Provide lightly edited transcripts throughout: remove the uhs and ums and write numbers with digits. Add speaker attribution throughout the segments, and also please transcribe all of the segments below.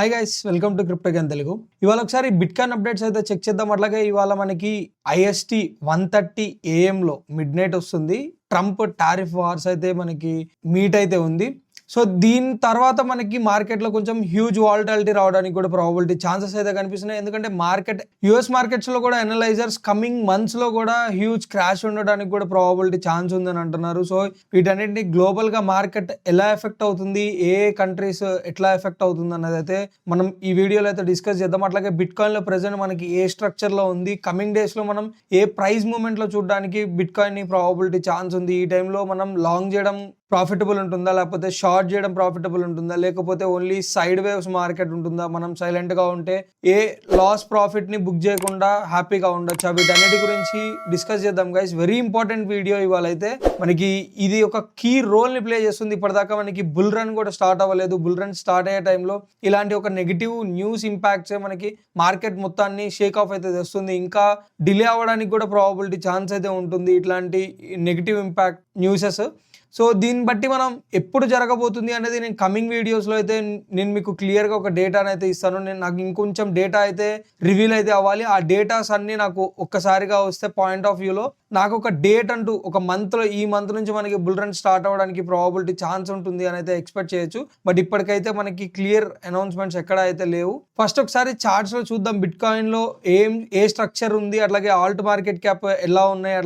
Speaker 1: Hi guys, welcome to crypto gun Telugu. ఇవాళ ఒకసారి bit coin updates అయితే చెక్ చేద్దాం. అట్లాగే ఇవాళ మనకి IST 1:30 AM లో మిడ్ నైట్ వస్తుంది. ట్రంప్ టారిఫ్ వార్స్ అయితే మనకి మీట్ అయితే ఉంది. సో దీని తర్వాత మనకి మార్కెట్లో కొంచెం హ్యూజ్ వాలటాలిటీ రావడానికి కూడా ప్రాబిలిటీ ఛాన్సెస్ అయితే కనిపిస్తున్నాయి. ఎందుకంటే US మార్కెట్స్లో కూడా అనలైజర్స్ కమింగ్ మంత్స్లో కూడా హ్యూజ్ క్రాష్ ఉండడానికి కూడా ప్రాబిలిటీ ఛాన్స్ ఉందని అంటున్నారు. సో వీటన్నిటిని గ్లోబల్గా మార్కెట్ ఎలా ఎఫెక్ట్ అవుతుంది, ఏ కంట్రీస్ ఎట్లా ఎఫెక్ట్ అవుతుంది అన్నది అయితే మనం ఈ వీడియోలో అయితే డిస్కస్ చేద్దాం. అట్లాగే బిట్ కాయిన్లో ప్రెజెంట్ మనకి ఏ స్ట్రక్చర్లో ఉంది, కమింగ్ డేస్లో మనం ఏ ప్రైస్ మూమెంట్లో చూడడానికి బిట్ కాయిన్ ప్రాబిలిటీ ఛాన్స్ ఉంది, ఈ టైంలో మనం లాంగ్ చేయడం ప్రాఫిటబుల్ ఉంటుందా, లేకపోతే షార్ట్ చేయడం ప్రాఫిటబుల్ ఉంటుందా, లేకపోతే ఓన్లీ సైడ్ వేవ్స్ మార్కెట్ ఉంటుందా, మనం సైలెంట్గా ఉంటే ఏ లాస్ ప్రాఫిట్ని బుక్ చేయకుండా హ్యాపీగా ఉండొచ్చా, వీటన్నిటి గురించి డిస్కస్ చేద్దాం గైస్. వెరీ ఇంపార్టెంట్ వీడియో ఇవాళ అయితే. మనకి ఇది ఒక కీ రోల్ని ప్లే చేస్తుంది. ఇప్పటిదాకా మనకి బుల్ రన్ కూడా స్టార్ట్ అవ్వలేదు. బుల్ రన్ స్టార్ట్ అయ్యే టైంలో ఇలాంటి ఒక నెగిటివ్ న్యూస్ ఇంపాక్ట్సే మనకి మార్కెట్ మొత్తాన్ని షేక్ ఆఫ్ అయితే తెస్తుంది. ఇంకా డిలే అవ్వడానికి కూడా ప్రాబిలిటీ ఛాన్స్ అయితే ఉంటుంది ఇట్లాంటి నెగిటివ్ ఇంపాక్ట్ న్యూసెస్. సో దీన్ని బట్టి మనం ఎప్పుడు జరగబోతుంది అనేది నేను కమింగ్ వీడియోస్లో అయితే నేను మీకు క్లియర్గా ఒక డేటాను అయితే ఇస్తాను. నాకు ఇంకొంచెం డేటా అయితే రివీల్ అయితే అవ్వాలి. ఆ డేటాస్ అన్నీ నాకు ఒక్కసారిగా వస్తే పాయింట్ ఆఫ్ వ్యూలో నాకు ఒక డేట్ అంటూ ఒక మంత్లో, ఈ మంత్ నుంచి మనకి బుల్ రన్ స్టార్ట్ అవ్వడానికి ప్రాబిలిటీ ఛాన్స్ ఉంటుంది అని అయితే ఎక్స్పెక్ట్ చేయొచ్చు. బట్ ఇప్పటికైతే మనకి క్లియర్ అనౌన్స్మెంట్స్ ఎక్కడ అయితే లేవు. ఫస్ట్ ఒకసారి చార్ట్స్లో చూద్దాం బిట్ కాయిన్లో ఏ స్ట్రక్చర్ ఉంది, అట్లాగే ఆల్ట్ మార్కెట్ క్యాప్ ఎలా ఉన్నాయి,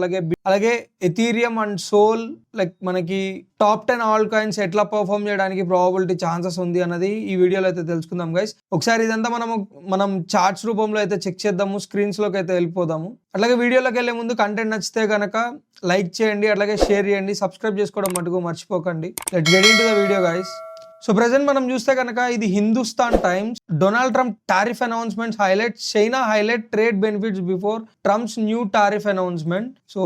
Speaker 1: అలాగే ఎథీరియం అండ్ సోల్ లైక్ మనకి టాప్ 10 ఆల్ట్ కాయిన్స్ ఎట్లా పర్ఫామ్ చేయడానికి ప్రాబిలిటీ ఛాన్సెస్ ఉంది అన్నది ఈ వీడియోలో అయితే తెలుసుకుందాం గైస్. ఒకసారి ఇదంతా మనం చార్ట్స్ రూపంలో అయితే చెక్ చేద్దాము, స్క్రీన్స్లోకి అయితే వెళ్ళిపోదాము. అట్లాగే వీడియోలోకి వెళ్ళే ముందు కంటెంట్ నచ్చితే కనుక లైక్ చేయండి, అట్లాగే షేర్ చేయండి, సబ్స్క్రైబ్ చేసుకోవడం మటుకు మర్చిపోకండి. Let's get into the video guys. So present మనం చూస్తే కనుక ఇది Hindustan times. Donald Trump tariff announcements highlight, China highlight trade benefits before Trump's new tariff announcement. So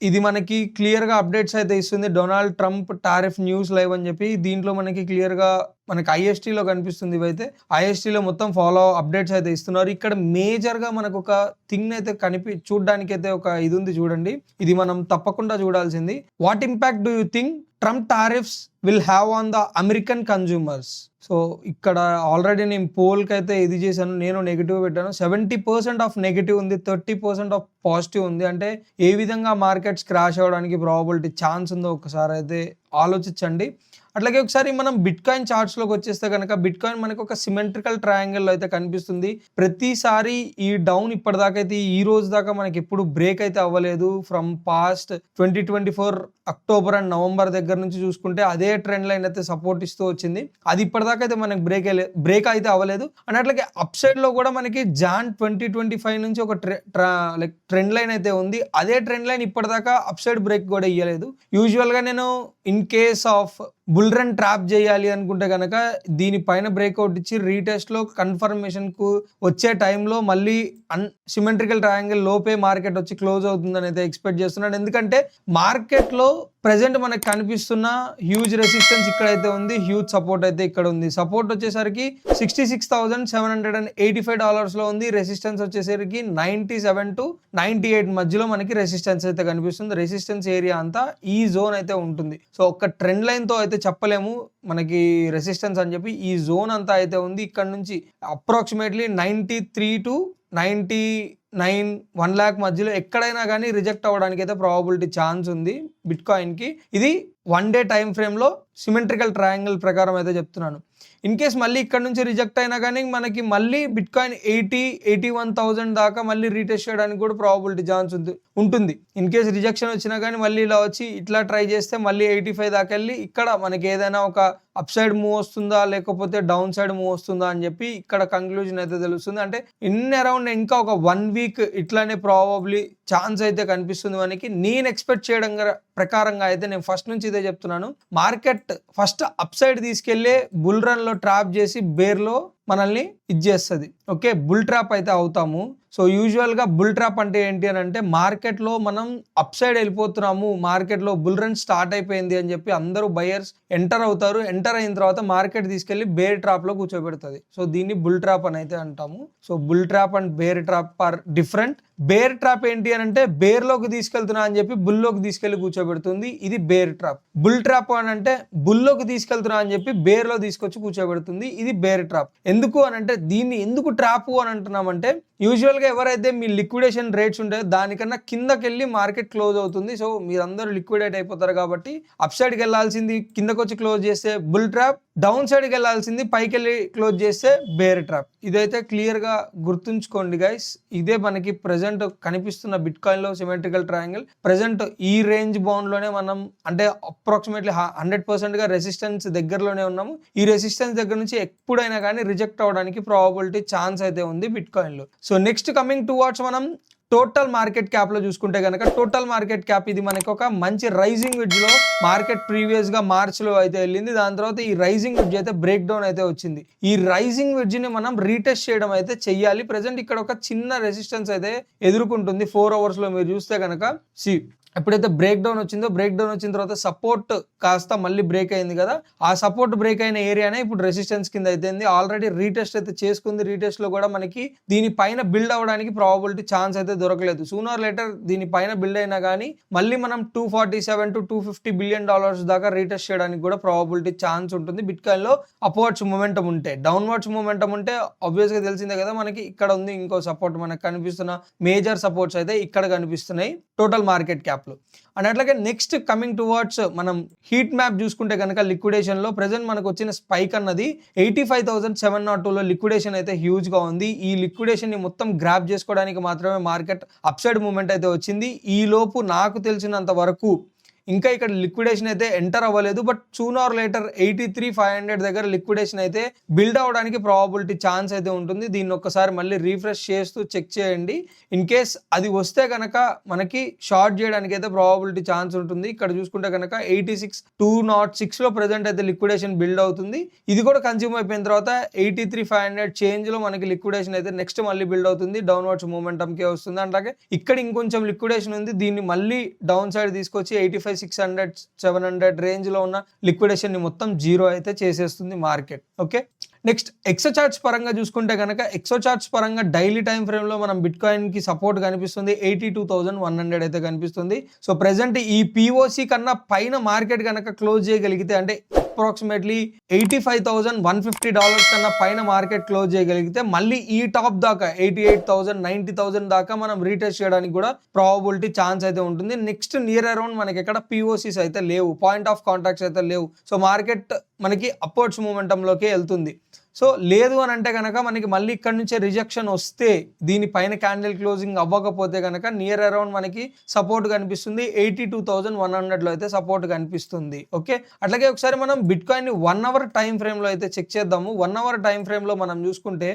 Speaker 1: ఇది మనకి క్లియర్గా అప్డేట్స్ అయితే ఇస్తుంది. Donald Trump tariff news live అని చెప్పి దీంట్లో మనకి క్లియర్గా మనకి ISTలో కనిపిస్తుంది. ఇవైతే ISTలో మొత్తం ఫాలో అప్డేట్స్ అయితే ఇస్తున్నారు. ఇక్కడ మేజర్గా మనకు ఒక థింగ్ అయితే చూడడానికి అయితే ఒక ఇది ఉంది చూడండి. ఇది మనం తప్పకుండా చూడాల్సింది. What impact do you think Trump tariffs will have on the American consumers? So ఇక్కడ ఆల్రెడీ నేను పోల్కి అయితే ఇది చేశాను, నేను నెగిటివ్ పెట్టాను. 70% ఆఫ్ నెగిటివ్ ఉంది, 30% ఆఫ్ పాజిటివ్ ఉంది. అంటే ఏ విధంగా మార్కెట్స్ క్రాష్ అవ్వడానికి ప్రాబిలిటీ ఛాన్స్ ఉందో ఒకసారి అయితే ఆలోచించండి. అట్లాగే ఒకసారి మనం బిట్ కాయిన్ చార్ట్స్లోకి వచ్చేస్తే కనుక బిట్ కాయిన్ మనకు ఒక సిమెట్రికల్ ట్రయాంగిల్లో అయితే కనిపిస్తుంది. ప్రతిసారి ఈ డౌన్ ఇప్పటిదాకా అయితే ఈ రోజు దాకా మనకి ఎప్పుడు బ్రేక్ అయితే అవ్వలేదు. From past 2024 October and November దగ్గర నుంచి చూసుకుంటే అదే ట్రెండ్ లైన్ అయితే సపోర్ట్ ఇస్తూ వచ్చింది. అది ఇప్పటిదాకా అయితే మనకి బ్రేక్ అయితే అవ్వలేదు. అండ్ అట్లాగే అప్ సైడ్ లో కూడా మనకి జాన్ 2025 నుంచి ఒక ట్రెండ్ లైన్ అయితే ఉంది. అదే ట్రెండ్ లైన్ ఇప్పటిదాకా అప్ సైడ్ బ్రేక్ కూడా ఇవ్వలేదు. యూజువల్గా నేను in case of bull run trap చేయాలి అనుకుంటే కనుక దీనిపైన బ్రేక్అవుట్ ఇచ్చి రీటెస్ట్లో కన్ఫర్మేషన్కు వచ్చే టైంలో మళ్ళీ సిమెట్రికల్ ట్రయాంగిల్ లోపే మార్కెట్ వచ్చి క్లోజ్ అవుతుందని అయితే ఎక్స్పెక్ట్ చేస్తున్నాను. ఎందుకంటే మార్కెట్లో ప్రెసెంట్ మనకు కనిపిస్తున్న హ్యూజ్ రెసిస్టెన్స్ ఇక్కడైతే ఉంది, హ్యూజ్ సపోర్ట్ అయితే ఇక్కడ ఉంది. సపోర్ట్ వచ్చేసరికి $66,785 ఉంది. రెసిస్టెన్స్ వచ్చేసరికి 97 to 98 మధ్యలో మనకి రెసిస్టెన్స్ అయితే కనిపిస్తుంది. రెసిస్టెన్స్ ఏరియా అంతా ఈ జోన్ అయితే ఉంటుంది. సో ఒక ట్రెండ్ లైన్ తో అయితే చెప్పలేము మనకి రెసిస్టెన్స్ అని చెప్పి. ఈ జోన్ అంతా అయితే ఉంది. ఇక్కడ నుంచి అప్రాక్సిమేట్లీ 93 to 99 1 lakh మధ్యలో ఎక్కడైనా కానీ రిజెక్ట్ అవ్వడానికి అయితే ప్రాబిలిటీ ఛాన్స్ ఉంది బిట్ కాయిన్కి. ఇది 1 day టైం ఫ్రేమ్లో సిమెట్రికల్ ట్రయాంగిల్ ప్రకారం అయితే చెప్తున్నాను. ఇన్ కేస్ మళ్ళీ ఇక్కడ నుంచి రిజెక్ట్ అయినా కానీ మనకి మళ్ళీ బిట్ కాయిన్ 81,000 దాకా మళ్ళీ రీటెస్ట్ చేయడానికి కూడా ప్రాబిలిటీ ఛాన్స్ ఉంటుంది. ఇన్ కేస్ రిజెక్షన్ వచ్చినా కానీ మళ్ళీ ఇలా వచ్చి ఇట్లా ట్రై చేస్తే మళ్ళీ 85 దాకా వెళ్ళి ఇక్కడ మనకి ఏదైనా ఒక అప్ సైడ్ మూవ్ వస్తుందా లేకపోతే డౌన్ సైడ్ మూవ్ వస్తుందా అని చెప్పి ఇక్కడ కంక్లూజన్ అయితే తెలుస్తుంది. అంటే అరౌండ్ ఇంకా ఒక 1 week ఇట్లానే ప్రాబబ్లీ ఛాన్స్ అయితే కనిపిస్తుంది మనకి. నేను ఎక్స్పెక్ట్ చేయడం ప్రకారంగా అయితే నేను ఫస్ట్ నుంచి ఇదే చెప్తున్నాను. మార్కెట్ ఫస్ట్ అప్ సైడ్ తీసుకెళ్లే బుల్ రన్ లో ట్రాప్ చేసి బేర్లో మనల్ని ఇచ్చేస్తుంది. ఓకే, బుల్ ట్రాప్ అయితే అవుతాము. సో యూజువల్గా బుల్ ట్రాప్ అంటే ఏంటి అని అంటే మార్కెట్లో మనం అప్ సైడ్ వెళ్ళిపోతున్నాము, మార్కెట్లో బుల్ రన్ స్టార్ట్ అయిపోయింది అని చెప్పి అందరూ బయర్స్ ఎంటర్ అవుతారు. ఎంటర్ అయిన తర్వాత మార్కెట్ తీసుకెళ్లి బేర్ ట్రాప్లో కూర్చోబెడుతుంది. సో దీన్ని బుల్ ట్రాప్ అని అయితే అంటాము. So bull trap and bear trap are different. Bear trap ఏంటి అని అంటే బేర్లోకి తీసుకెళ్తున్నా అని చెప్పి బుల్లోకి తీసుకెళ్లి కూర్చోబెడుతుంది. ఇది బేర్ ట్రాప్. బుల్ ట్రాప్ అని అంటే బుల్లోకి తీసుకెళ్తున్నా అని చెప్పి బేర్లో తీసుకొచ్చి కూర్చోబెడుతుంది. ఇది బేర్ ట్రాప్. ఎందుకు అని అంటే దీన్ని ఎందుకు ట్రాప్ అని అంటున్నామంటే యూజువల్గా ఎవరైతే మీ లిక్విడేషన్ రేట్స్ ఉంటాయో దానికన్నా కిందకెళ్ళి మార్కెట్ క్లోజ్ అవుతుంది. సో మీరందరూ లిక్విడేట్ అయిపోతారు కాబట్టి అప్ సైడ్కి వెళ్ళాల్సింది కిందకు వచ్చి క్లోజ్ చేస్తే బుల్ ట్రాప్, డౌన్ సైడ్కి వెళ్ళాల్సింది పైకి వెళ్ళి క్లోజ్ చేస్తే బేర్ ట్రాప్. ఇదైతే క్లియర్గా గుర్తుంచుకోండి గైస్. ఇదే మనకి ప్రెజెంట్ కనిపిస్తున్న బిట్ కాయిన్లో సిమెట్రికల్ ట్రయాంగిల్. ప్రెజెంట్ ఈ రేంజ్ బౌండ్లోనే మనం అంటే అప్రాక్సిమేట్లీ 100%గా రెసిస్టెన్స్ దగ్గరలోనే ఉన్నాము. ఈ రెసిస్టెన్స్ దగ్గర నుంచి ఎప్పుడైనా కానీ రిజెక్ట్ అవడానికి ప్రాబబిలిటీ ఛాన్స్ అయితే ఉంది బిట్ కాయిన్లో. సో నెక్స్ట్ కమింగ్ టువర్డ్స్ మనం టోటల్ మార్కెట్ క్యాప్ లో చూసుకుంటే కనుక టోటల్ మార్కెట్ క్యాప్ ఇది మనకి ఒక మంచి రైజింగ్ విడ్జ్ లో మార్కెట్ ప్రీవియస్ గా మార్చ్ లో అయితే వెళ్ళింది. దాని తర్వాత ఈ రైజింగ్ విడ్జ్ అయితే బ్రేక్ డౌన్ అయితే వచ్చింది. ఈ రైజింగ్ విడ్జ్ ని మనం రీటెస్ట్ చేయడం అయితే చెయ్యాలి. ప్రెసెంట్ ఇక్కడ ఒక చిన్న రెసిస్టెన్స్ అయితే ఎదుర్కొంటుంది 4 hours లో. మీరు చూస్తే కనుక ఎప్పుడైతే బ్రేక్ డౌన్ వచ్చిందో, బ్రేక్ డౌన్ వచ్చిన తర్వాత సపోర్ట్ కాస్త మళ్ళీ బ్రేక్ అయింది కదా, ఆ సపోర్ట్ బ్రేక్ అయిన ఏరియానే ఇప్పుడు రెసిస్టెన్స్ కింద అయితే ఆల్రెడీ రీటెస్ట్ అయితే చేసుకుంది. రీటెస్ట్ లో కూడా మనకి దీనిపైన బిల్డ్ అవ్వడానికి ప్రాబబిలిటీ ఛాన్స్ అయితే దొరకలేదు. సూనర్ లేటర్ దీనిపైన బిల్డ్ అయినా కానీ మళ్ళీ మనం $247 to $250 billion దాకా రీటెస్ట్ చేయడానికి కూడా ప్రాబబిలిటీ ఛాన్స్ ఉంటుంది బిట్ కాయిన్ లో. అప్వర్డ్స్ మూమెంటం ఉంటే, డౌన్వర్డ్స్ మూమెంటం ఉంటే ఆబ్వియస్ గా తెలిసిందే కదా మనకి. ఇక్కడ ఉంది ఇంకో సపోర్ట్, మనకు కనిపిస్తున్న మేజర్ సపోర్ట్స్ అయితే ఇక్కడ కనిపిస్తున్నాయి టోటల్ మార్కెట్ క్యాప్. అండ్ అట్లాగే నెక్స్ట్ కమింగ్ టువర్డ్స్ మనం హీట్ మ్యాప్ చూసుకుంటే కనుక లిక్విడేషన్ లో ప్రెసెంట్ మనకు వచ్చిన స్పైక్ అన్నది 85,702 లో లిక్విడేషన్ అయితే హ్యూజ్ గా ఉంది. ఈ లిక్విడేషన్ ని మొత్తం గ్రాప్ చేసుకోవడానికి మాత్రమే మార్కెట్ అప్ సైడ్ మూమెంట్ అయితే వచ్చింది. ఈ లోపు నాకు తెలిసినంత వరకు ఇంకా ఇక్కడ లిక్విడేషన్ అయితే ఎంటర్ అవ్వలేదు. బట్ సూన్ ఆర్ లేటర్ 83,500 దగ్గర లిక్విడేషన్ అయితే బిల్డ్ అవడానికి ప్రాబబిలిటీ ఛాన్స్ అయితే ఉంటుంది. దీన్ని ఒక్కసారి మళ్ళీ రీఫ్రెష్ చేస్తూ చెక్ చేయండి. ఇన్ కేస్ అది వస్తే కనుక మనకి షార్ట్ చేయడానికి అయితే ప్రాబబిలిటీ ఛాన్స్ ఉంటుంది. ఇక్కడ చూసుకుంటే కనుక 86,206 లో ప్రెసెంట్ అయితే లిక్విడేషన్ బిల్డ్ అవుతుంది. ఇది కూడా కన్స్యూమ్ అయిపోయిన తర్వాత 83,500 చేంజ్ లో మనకి లిక్విడేషన్ అయితే నెక్స్ట్ మళ్ళీ బిల్డ్ అవుతుంది. డౌన్వర్డ్స్ మూమెంటం కే వస్తుంది. అలాగే ఇక్కడ ఇంకొంచెం లిక్విడేషన్ ఉంది. దీన్ని మళ్ళీ డౌన్ సైడ్ తీసుకొచ్చి 85,600-700 రేంజ్ లో ఉన్న లిక్విడేషన్ ని మొత్తం జీరో అయితే చేసేస్తుంది market. Okay, next exo charts పరంగా చూసుకుంటే కనుక ఎక్సో చార్ట్స్ పరంగా డైలీ టైం ఫ్రేమ్ లో మనం బిట్ కాయిన్ కి సపోర్ట్ కనిపిస్తుంది 82,100 అయితే కనిపిస్తుంది. సో ప్రెసెంట్ ఈ పిఓసి కన్నా పైన మార్కెట్ కనుక క్లోజ్ చేయగలిగితే అంటే అప్రాక్సిమేట్లీ $85,150 కన్నా పైన మార్కెట్ క్లోజ్ చేయగలిగితే మళ్ళీ ఈ టాప్ దాకా 88,000, 90,000 దాకా మనం రీటెస్ట్ చేయడానికి కూడా ప్రాబబిలిటీ ఛాన్స్ అయితే ఉంటుంది. నెక్స్ట్ నియర్ అరౌండ్ మనకి ఎక్కడ పిఓసిస్ అయితే లేవు, పాయింట్ ఆఫ్ కాంటాక్ట్స్ అయితే లేవు. సో మార్కెట్ మనకి అప్వర్డ్స్ మూమెంటంలోకి వెళ్తుంది. సో లేదు అని అంటే కనుక మనకి మళ్ళీ ఇక్కడ నుంచే రిజెక్షన్ వస్తే దీనిపైన క్యాండిల్ క్లోజింగ్ అవ్వకపోతే కనుక నియర్ అరౌండ్ మనకి సపోర్ట్ కనిపిస్తుంది 82,100 లో అయితే సపోర్ట్ కనిపిస్తుంది. ఓకే, అట్లాగే ఒకసారి మనం బిట్ కాయిన్ ని 1 hour టైం ఫ్రేమ్ లో అయితే చెక్ చేద్దాము. 1 hour టైం ఫ్రేమ్ లో మనం చూసుకుంటే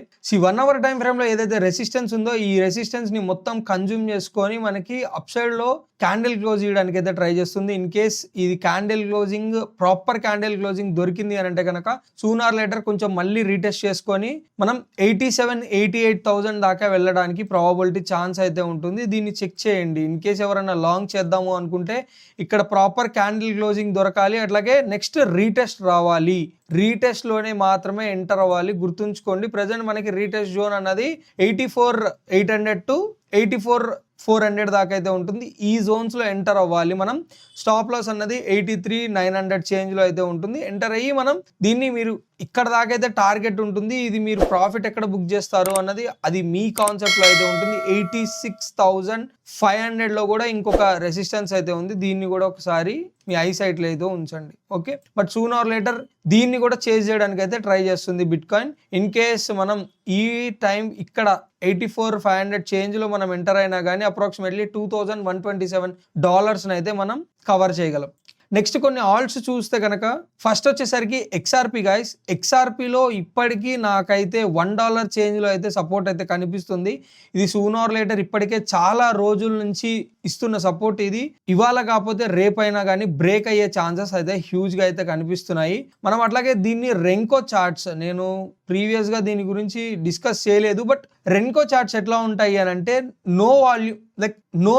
Speaker 1: 1 hour టైం ఫ్రేమ్ లో ఏదైతే రెసిస్టెన్స్ ఉందో ఈ రెసిస్టెన్స్ ని మొత్తం కన్జ్యూమ్ చేసుకొని మనకి అప్ సైడ్ లో క్యాండిల్ క్లోజ్ చేయడానికి అయితే ట్రై చేస్తుంది. ఇన్ కేస్ ఇది candle closing proper candle closing దొరికింది అని అంటే కనుక సూన్ ఆర్ లేటర్ కొంచెం మళ్ళీ రీటెస్ట్ చేసుకొని మనం 87,000-88,000 దాకా వెళ్ళడానికి ప్రాబబిలిటీ ఛాన్స్ అయితే ఉంటుంది. దీన్ని చెక్ చేయండి. ఇన్ కేస్ ఎవరైనా లాంగ్ చేద్దాము అనుకుంటే ఇక్కడ ప్రాపర్ క్యాండిల్ క్లోజింగ్ దొరకాలి. అట్లాగే నెక్స్ట్ రీటెస్ట్ రావాలి. రీటెస్ట్ లోనే మాత్రమే ఎంటర్ అవ్వాలి. గుర్తుంచుకోండి, ప్రెసెంట్ మనకి రీటెస్ట్ జోన్ అన్నది 84,800 to 84,400 దాకా అయితే ఉంటుంది. ఈ జోన్స్ లో ఎంటర్ అవ్వాలి. మనం స్టాప్ లాస్ అన్నది 83,900 చేంజ్ లో అయితే ఉంటుంది. ఎంటర్ అయ్యి మనం దీన్ని మీరు ఇక్కడ దాకా అయితే టార్గెట్ ఉంటుంది. ఇది మీరు ప్రాఫిట్ ఎక్కడ బుక్ చేస్తారు అన్నది అది మీ కాన్సెప్ట్ లో అయితే ఉంటుంది. 86,500 లో కూడా ఇంకొక రెసిస్టెన్స్ అయితే ఉంది. దీన్ని కూడా ఒకసారి మీ ఐ సైట్ లో అయితే ఉంచండి. Okay, but soon or later దీన్ని కూడా చేజ్ చేయడానికి అయితే ట్రై చేస్తుంది బిట్ కాయిన్. ఇన్ కేస్ మనం ఈ టైం ఇక్కడ 84,500 చేంజ్ లో మనం ఎంటర్ అయినా కానీ అప్రాక్సిమేట్లీ $2,127 అయితే మనం కవర్ చేయగలం. నెక్స్ట్ కొన్ని ఆల్ట్స్ చూస్తే కనుక ఫస్ట్ వచ్చేసరికి XRP గైస్. XRPలో ఇప్పటికీ నాకైతే $1 చేంజ్లో అయితే సపోర్ట్ అయితే కనిపిస్తుంది. ఇది సూన్ ఆర్ లేటర్ ఇప్పటికే చాలా రోజుల నుంచి ఇస్తున్న సపోర్ట్. ఇది ఇవాళ కాకపోతే రేపైనా కానీ బ్రేక్ అయ్యే ఛాన్సెస్ అయితే హ్యూజ్గా అయితే కనిపిస్తున్నాయి. మనం అట్లాగే దీన్ని రెంకో చార్ట్స్, నేను ప్రీవియస్గా దీని గురించి డిస్కస్ చేయలేదు, బట్ రెంకో చార్ట్స్ ఎట్లా ఉంటాయి అని అంటే no volume, like no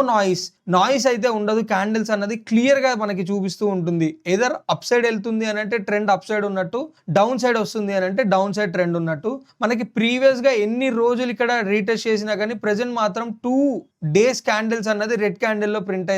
Speaker 1: noise అయితే ఉండదు. క్యాండిల్స్ అన్నది క్లియర్ గా మనకి చూపిస్తూ ఉంటుంది. ఏదర్ అప్ సైడ్ వెళ్తుంది అని అంటే ట్రెండ్ అప్ సైడ్ ఉన్నట్టు, డౌన్ సైడ్ వస్తుంది అని అంటే డౌన్ సైడ్ ట్రెండ్ ఉన్నట్టు. మనకి ప్రీవియస్ గా ఎన్ని రోజులు ఇక్కడ రీటెస్ట్ చేసినా కానీ ప్రెసెంట్ మాత్రం 2 డేస్ క్యాండిల్స్ అన్నది రెడ్ క్యాండిల్లో ప్రింట్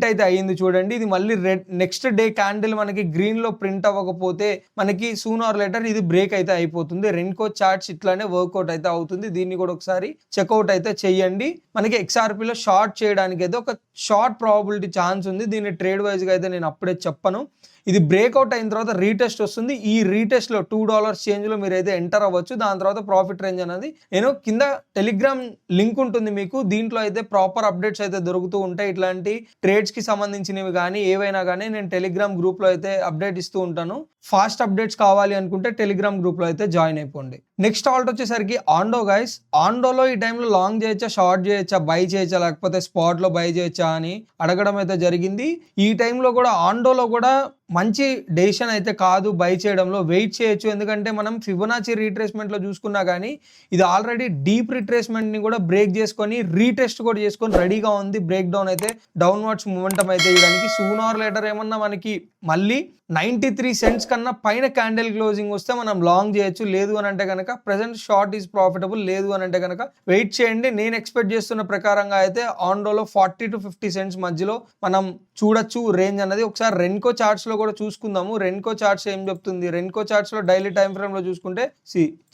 Speaker 1: అయితే అయ్యింది చూడండి. ఇది మళ్ళీ రెడ్ నెక్స్ట్ డే క్యాండిల్ మనకి గ్రీన్ లో ప్రింట్ అవ్వకపోతే మనకి సూన్ ఆర్ లేటర్ ఇది బ్రేక్ అయితే అయిపోతుంది. రెన్కో చార్ట్స్ ఇట్లానే వర్కౌట్ అయితే అవుతుంది. దీన్ని కూడా ఒకసారి చెక్అవుట్ అయితే చెయ్యండి. మనకి XRPలో షార్ట్ చేయడానికి అయితే ఒక షార్ట్ ప్రాబబిలిటీ ఛాన్స్ ఉంది. దీన్ని ట్రేడ్ వైజ్ గా అయితే నేను అప్పుడే చెప్పను. ఇది బ్రేక్అవుట్ అయిన తర్వాత రీటెస్ట్ వస్తుంది. ఈ రీటెస్ట్ లో $2 చేంజ్ లో మీరైతే ఎంటర్ అవ్వచ్చు. దాని తర్వాత ప్రాఫిట్ రేంజ్ అనేది నేను కింద టెలిగ్రామ్ లింక్ ఉంటుంది మీకు. దీంట్లో అయితే ప్రాపర్ అప్డేట్స్ అయితే దొరుకుతూ ఉంటాయి. ఇట్లాంటి ట్రేడ్స్ కి సంబంధించినవి కానీ ఏవైనా కానీ నేను టెలిగ్రామ్ గ్రూప్ లో అయితే అప్డేట్ ఇస్తూ ఉంటాను. ఫాస్ట్ అప్డేట్స్ కావాలి అనుకుంటే టెలిగ్రామ్ గ్రూప్ లో అయితే జాయిన్ అయిపోండి. నెక్స్ట్ ఆల్ట్ వచ్చేసరికి ఆండో గైస్. ఆండోలో ఈ టైంలో లాంగ్ చేయొచ్చా, షార్ట్ చేయొచ్చా, బై చేయొచ్చా, లేకపోతే స్పాట్ లో బై చేయొచ్చా అని అడగడం అయితే జరిగింది. ఈ టైంలో కూడా ఆండోలో కూడా మంచి డెసిషన్ అయితే కాదు బై చేయడంలో. వెయిట్ చేయొచ్చు. ఎందుకంటే మనం ఫిబొనాచి రీట్రేస్మెంట్ లో చూసుకున్నా కానీ ఇది ఆల్రెడీ డీప్ రిట్రేస్మెంట్ ని కూడా బ్రేక్ చేసుకొని రీటెస్ట్ కూడా చేసుకొని రెడీగా ఉంది. బ్రేక్ డౌన్ అయితే డౌన్వర్డ్స్ మూమెంటం అయితే ఇవ్వడానికి సూన్ ఆర్ లేటర్ ఏమన్నా మనకి మళ్ళీ 93 సెంట్స్ కన్నా పైన క్యాండిల్ క్లోజింగ్ వస్తే మనం లాంగ్ చేయొచ్చు. లేదు అని అంటే కనుక ప్రెసెంట్ షార్ట్ ఈజ్ ప్రాఫిటబుల్. లేదు అని అంటే కనుక వెయిట్ చేయండి. నేను ఎక్స్పెక్ట్ చేస్తున్న ప్రకారంగా అయితే ఆండోలో 40 to 50 సెంట్స్ మధ్యలో మనం చూడొచ్చు రేంజ్ అన్నది. ఒకసారి రెన్కో చార్ట్స్ లో కూడా చూసుకుందాము. రెన్కో చార్ట్స్ ఏం చెప్తుంది? రెన్కో చార్ట్స్ లో డైలీ టైం ఫ్రేమ్ లో చూసుకుంటే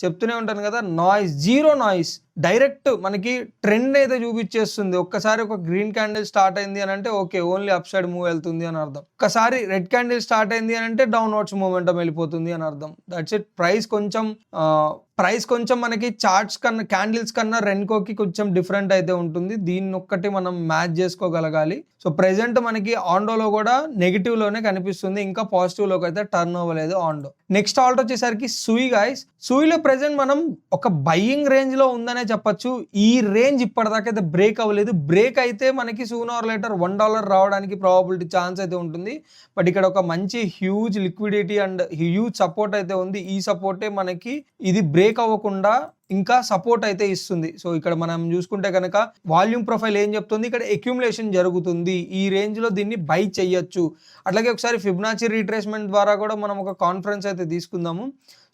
Speaker 1: చెప్తూనే ఉంటాను కదా, నాయిస్, జీరో నాయిస్, డైరెక్ట్ మనకి ట్రెండ్ అయితే చూపించేస్తుంది. ఒక్కసారి ఒక గ్రీన్ క్యాండిల్ స్టార్ట్ అయింది అని అంటే okay, only up side move వెళ్తుంది అని అర్థం. ఒక్కసారి రెడ్ క్యాండిల్ స్టార్ట్ అయింది అని అంటే డౌన్వర్డ్స్ మూమెంటం వెళ్ళిపోతుంది అని అర్థం. That's it. ప్రైస్ కొంచెం మనకి చార్ట్స్ కన్నా క్యాండిల్స్ కన్నా రెన్కోకి కొంచెం డిఫరెంట్ అయితే ఉంటుంది. దీన్ని ఒక్కటి మనం మ్యాచ్ చేసుకోగలగాలి. సో ప్రెసెంట్ మనకి ఆండోలో కూడా నెగిటివ్ లోనే కనిపిస్తుంది. ఇంకా పాజిటివ్ లోకి అయితే టర్న్ అవ్వలేదు ఆండో. నెక్స్ట్ ఆల్ట్ వచ్చేసరికి సూయి గైస్. సూయిలో ప్రెసెంట్ మనం ఒక బయ్యింగ్ రేంజ్ లో ఉందనే చెప్పొచ్చు. ఈ రేంజ్ ఇప్పటిదాకా అయితే బ్రేక్ అవ్వలేదు. బ్రేక్ అయితే మనకి సూన్ ఆర్ లేటర్ $1 రావడానికి ప్రాబబిలిటీ ఛాన్స్ అయితే ఉంటుంది. బట్ ఇక్కడ ఒక మంచి huge liquidity and huge support అయితే ఉంది. ఈ సపోర్టే మనకి ఇది బ్రేక్ అవ్వకుండా ఇంకా సపోర్ట్ అయితే ఇస్తుంది. సో ఇక్కడ మనం చూసుకుంటే కనుక వాల్యూమ్ ప్రొఫైల్ ఏం చెప్తుంది? ఇక్కడ అక్యుములేషన్ జరుగుతుంది. ఈ రేంజ్ లో దీన్ని బై చెయ్యొచ్చు. అట్లాగే ఒకసారి ఫిబొనాచి రీట్రేస్మెంట్ ద్వారా కూడా మనం ఒక కాన్ఫరెన్స్ అయితే తీసుకుందాము.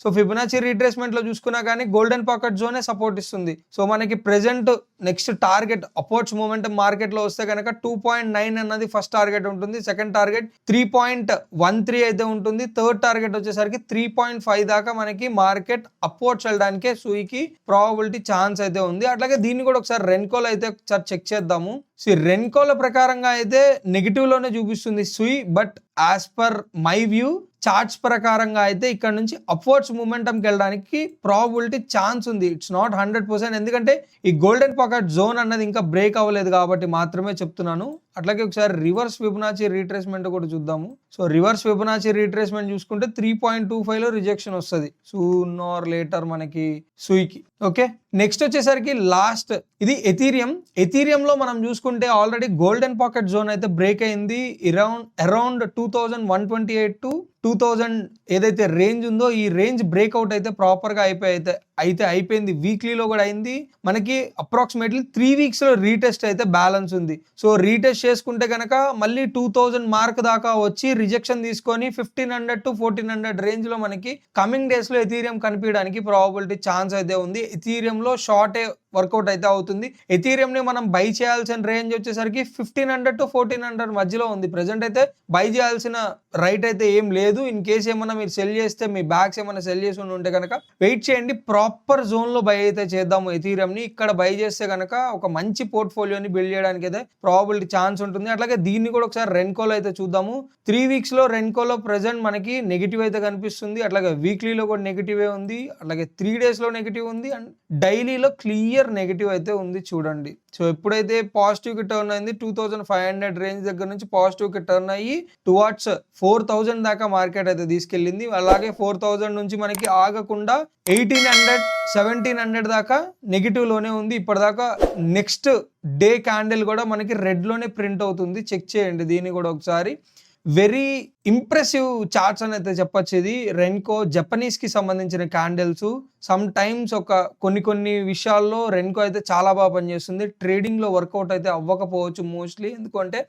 Speaker 1: సో ఫిబొనాచి రీట్రేస్మెంట్ లో చూసుకున్నా కానీ గోల్డెన్ పాకెట్ జోనే సపోర్ట్ ఇస్తుంది. సో మనకి present next target upwards momentum market లో వస్తే కనుక 2.9 అన్నది ఫస్ట్ టార్గెట్ ఉంటుంది. సెకండ్ టార్గెట్ 3.13 అయితే ఉంటుంది. థర్డ్ టార్గెట్ వచ్చేసరికి 3.5 దాకా మనకి మార్కెట్ అప్వర్డ్స్ వెళ్ళడానికే సూయికి ప్రాబబిలిటీ ఛాన్స్ అయితే ఉంది. అట్లాగే దీన్ని కూడా ఒకసారి రెన్కోలో అయితే ఒకసారి చెక్ చేద్దాము. సో రెన్కోల ప్రకారంగా అయితే నెగిటివ్ లోనే చూపిస్తుంది సూయి. But as per my view charts ప్రకారంగా అయితే ఇక్కడ నుంచి అప్వర్డ్స్ మూమెంటంకి వెళ్ళడానికి ప్రాబబిలిటీ ఛాన్స్ ఉంది. It's not 100%. ఎందుకంటే ఈ గోల్డెన్ పాకెట్ జోన్ అన్నది ఇంకా బ్రేక్ అవ్వలేదు కాబట్టి మాత్రమే చెప్తున్నాను. అట్లాగే ఒకసారి రివర్స్ ఫిబొనాచి రీట్రేస్మెంట్ కూడా చూద్దాము. సో రివర్స్ ఫిబొనాచి రీట్రేస్మెంట్ చూసుకుంటే 3.25 లో రిజెక్షన్ వస్తుంది సూన్ ఆర్ లేటర్ మనకి సూయికి. ఓకే, నెక్స్ట్ వచ్చేసరికి లాస్ట్ ఇది ఎథీరియం లో మనం చూసుకుంటే ఆల్రెడీ గోల్డెన్ పాకెట్ జోన్ అయితే బ్రేక్ అయింది. అరౌండ్ 2128 to 2000 ఏదైతే రేంజ్ ఉందో ఈ రేంజ్ బ్రేక్అవుట్ అయితే ప్రాపర్ గా అయిపోయింది. వీక్లీలో కూడా అయింది. మనకి అప్రాక్సిమేట్లీ 3 వీక్స్ లో రీటెస్ట్ అయితే బ్యాలెన్స్ ఉంది. సో రీటెస్ట్ చేసుకుంటే కనుక మళ్ళీ 2000 మార్క్ దాకా వచ్చి రిజెక్షన్ తీసుకొని 1500 to 1400 రేంజ్ లో మనకి కమింగ్ డేస్ లో ఎథీరియం కనిపించడానికి ప్రాబబిలిటీ ఛాన్స్ అయితే ఉంది. ఎథీరియం లో షార్ట్ వర్కౌట్ అయితే అవుతుంది. ఎథీరియం ని మనం బై చేయాల్సిన రేంజ్ వచ్చేసరికి 1500 to 1400 మధ్యలో ఉంది. ప్రెసెంట్ అయితే బై చేయాల్సిన రైట్ అయితే ఏం లేదు. ఇన్ కేసు ఏమన్నా మీరు సెల్ చేస్తే మీ బ్యాగ్స్ ఏమైనా సెల్ చేసి ఉంటే కనుక వెయిట్ చేయండి. ప్రాపర్ జోన్ లో బై అయితే చేద్దాము ఎథీరియం ని. ఇక్కడ బై చేస్తే కనుక ఒక మంచి పోర్ట్ఫోలియోని బిల్డ్ చేయడానికి అయితే ప్రాబబిలిటీ ఛాన్స్ ఉంటుంది. అట్లాగే దీన్ని కూడా ఒకసారి రెన్కోలో అయితే చూద్దాము. 3 వీక్స్ లో రెన్కోలో ప్రెసెంట్ మనకి నెగిటివ్ అయితే కనిపిస్తుంది. అట్లాగే వీక్లీలో కూడా నెగిటివ్ ఉంది. అట్లాగే 3 days లో నెగిటివ్ ఉంది. అండ్ డైలీలో క్లియర్ నెగిటివ్ అయితే ఉంది చూడండి. సో ఎప్పుడైతే పాజిటివ్ కి టర్న్ అయింది 2500 రేంజ్ దగ్గర నుంచి పాజిటివ్ కి టర్న్ అయ్యి టువార్డ్స్ 4000 దాకా మార్కెట్ అయితే తీసుకెళ్ళింది. అలాగే 4000 నుంచి మనకి ఆగకుండా 1800 1700 దాకా నెగిటివ్ లోనే ఉంది ఇప్పటిదాకా. నెక్స్ట్ డే క్యాండిల్ కూడా మనకి రెడ్ లోనే ప్రింట్ అవుతుంది. చెక్ చేయండి దీన్ని కూడా ఒకసారి. వెరీ ఇంప్రెసివ్ చార్ట్స్ అని అయితే చెప్పొచ్చు. ఇది రెన్కో జపనీస్ కి సంబంధించిన క్యాండిల్స్. సమ్ టైమ్స్ ఒక కొన్ని విషయాల్లో రెన్కో అయితే చాలా బాగా పనిచేస్తుంది. ట్రేడింగ్ లో వర్కౌట్ అయితే అవ్వకపోవచ్చు మోస్ట్లీ. ఎందుకంటే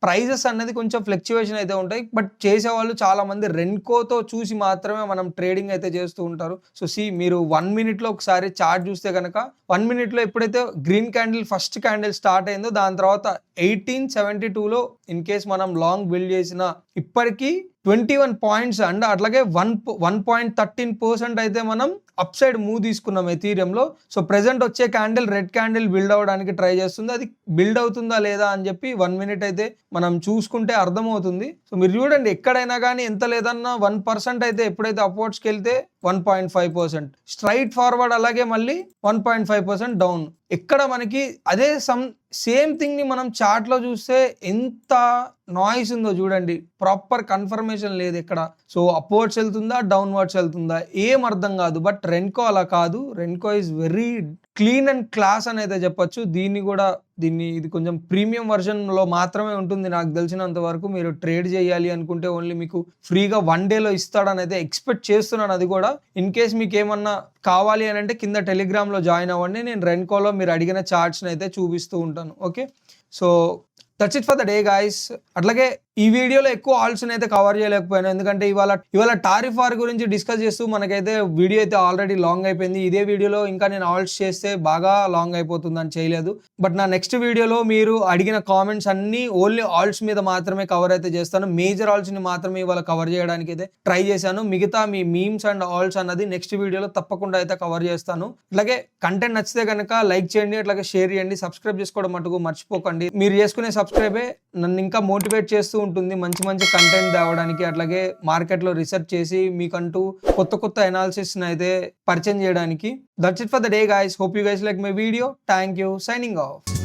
Speaker 1: ప్రైజెస్ అనేది కొంచెం ఫ్లక్చువేషన్ అయితే ఉంటాయి. బట్ చేసేవాళ్ళు చాలా మంది రెన్కోతో చూసి మాత్రమే మనం ట్రేడింగ్ అయితే చేస్తూ ఉంటారు. సో మీరు 1 మినిట్లో ఒకసారి చార్ట్ చూస్తే కనుక 1 మినిట్లో ఎప్పుడైతే green candle first candle start అయిందో దాని తర్వాత 1872లో ఇన్ కేస్ మనం లాంగ్ బిల్డ్ చేసిన ఇప్పటికీ 21 పాయింట్స్ అండ్ అట్లాగే 1.13% అయితే మనం అప్ సైడ్ మూవ్ తీసుకున్నాం ఎథీరియంలో. సో ప్రెసెంట్ వచ్చే క్యాండిల్ రెడ్ క్యాండిల్ బిల్డ్ అవ్వడానికి ట్రై చేస్తుంది. అది బిల్డ్ అవుతుందా లేదా అని చెప్పి 1 మినిట్ అయితే మనం చూసుకుంటే అర్థమవుతుంది. సో మీరు చూడండి, ఎక్కడైనా కానీ ఎంత లేదన్నా 1% అయితే ఎప్పుడైతే అప్వర్డ్స్కి వెళ్తే 1.5%, స్ట్రైట్ ఫార్వర్డ్ అలాగే మళ్ళీ 1.5% డౌన్. ఎక్కడ మనకి అదే సేమ్ థింగ్ ని మనం చార్ట్ లో చూస్తే ఎంత నాయిస్ ఉందో చూడండి, ప్రాపర్ కన్ఫర్మేషన్ లేదు ఎక్కడ. సో అప్వర్డ్స్ వెళ్తుందా డౌన్వర్డ్స్ వెళ్తుందా ఏం అర్థం కాదు. బట్ రెన్కో అలా కాదు. Renko is very clean and class అని అయితే చెప్పొచ్చు. ఇది కొంచెం ప్రీమియం వర్షన్ లో మాత్రమే ఉంటుంది నాకు తెలిసినంత వరకు. మీరు ట్రేడ్ చేయాలి అనుకుంటే ఓన్లీ మీకు ఫ్రీగా 1 డేలో ఇస్తాడని అయితే ఎక్స్పెక్ట్ చేస్తున్నాను. అది కూడా ఇన్ కేస్ మీకు ఏమన్నా కావాలి అని అంటే కింద టెలిగ్రామ్ లో జాయిన్ అవ్వండి. నేను రెన్కోలో మీరు అడిగిన చార్ట్స్ అయితే చూపిస్తూ ఉంటాను. Okay, so that's it for the day guys. అట్లాగే ఈ వీడియోలో ఎక్కువ ఆల్ట్స్ అయితే కవర్ చేయలేకపోయాను, ఎందుకంటే ఇవాళ టారిఫ్ వార్ గురించి డిస్కస్ చేస్తూ మనకైతే వీడియో అయితే ఆల్రెడీ లాంగ్ అయిపోయింది. ఇదే వీడియోలో ఇంకా నేను ఆల్ట్స్ చేస్తే బాగా లాంగ్ అయిపోతుందని చేయలేదు. బట్ నా నెక్స్ట్ వీడియోలో మీరు అడిగిన కామెంట్స్ అన్ని ఓన్లీ ఆల్ట్స్ మీద మాత్రమే కవర్ అయితే చేస్తాను. మేజర్ ఆల్ట్స్ ని మాత్రమే ఇవాళ కవర్ చేయడానికి అయితే ట్రై చేశాను. మిగతా మీ మీమ్స్ అండ్ ఆల్ట్స్ అన్నది నెక్స్ట్ వీడియోలో తప్పకుండా అయితే కవర్ చేస్తాను. అలాగే కంటెంట్ నచ్చితే కనుక లైక్ చేయండి, అట్లాగే షేర్ చేయండి, సబ్స్క్రైబ్ చేసుకోవడం మటుకు మర్చిపోకండి. మీరు చేసుకునే సబ్స్క్రైబే నన్ను ఇంకా మోటివేట్ చేస్తూ ఉంటుంది మంచి కంటెంట్ తేవడానికి. అట్లాగే మార్కెట్లో రీసెర్చ్ చేసి మీకంటూ కొత్త అనాలిసిస్ అయితే పరిచయం చేయడానికి. That's it for the day guys. Hope you guys like my video. Thank you. Signing off.